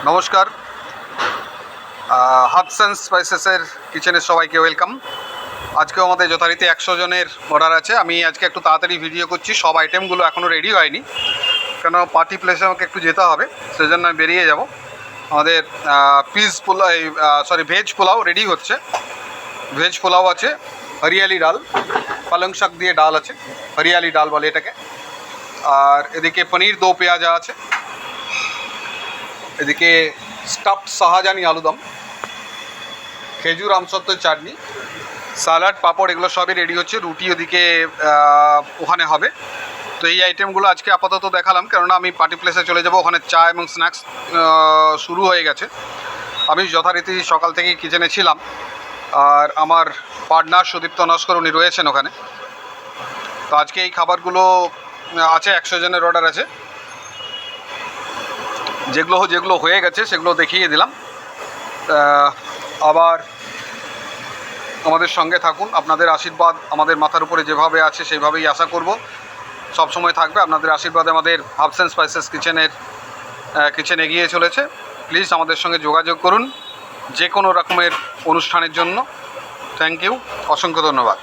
নমস্কার, herbs and স্পাইসেসের কিচেনের সবাইকে ওয়েলকাম। আজকেও আমাদের যথারীতি 100 জনের অর্ডার আছে। আমি আজকে একটু তাড়াতাড়ি ভিডিও করছি, সব আইটেমগুলো এখনও রেডি হয়নি, কেন পার্টি প্লেসে আমাকে একটু যেতে হবে, সেজন্য আমি বেরিয়ে যাব। আমাদের ভেজ পোলাও রেডি হচ্ছে। ভেজ পোলাও আছে, হরিয়ালি ডাল, পালং শাক দিয়ে ডাল আছে, হরিয়ালি ডাল বলে এটাকে। আর এদিকে পনির দো পেঁয়াজা আছে, এদিকে স্টাফড শাহজানি আলুদম, খেজুর আমসত্ত্বের চাটনি, স্যালাড, পাঁপড়, এগুলো সবই রেডি হচ্ছে। রুটি ওদিকে ওখানে হবে। তো এই আইটেমগুলো আজকে আপাতত দেখালাম, কেননা আমি পার্টি প্লেসে চলে যাব, ওখানে চা এবং স্ন্যাক্স শুরু হয়ে গেছে। আমি যথারীতি সকাল থেকেই কিচেনে ছিলাম, আর আমার পার্টনার সুদীপ্ত নস্কর উনি রয়েছেন ওখানে। তো আজকে এই খাবারগুলো আছে, 100 জনের অর্ডার আছে। যেগুলো হয়ে গেছে সেগুলো দেখিয়ে দিলাম। আবার আমাদের সঙ্গে থাকুন, আপনাদের আশীর্বাদ আমাদের মাথার উপরে যেভাবে আছে সেইভাবেই আশা করব সব সময় থাকবে। আপনাদের আশীর্বাদে আমাদের হার্বস অ্যান্ড স্পাইসেস কিচেন এগিয়ে চলেছে। প্লিজ আমাদের সঙ্গে যোগাযোগ করুন যে কোনো রকমের অনুষ্ঠানের জন্য। থ্যাংক ইউ, অসংখ্য ধন্যবাদ।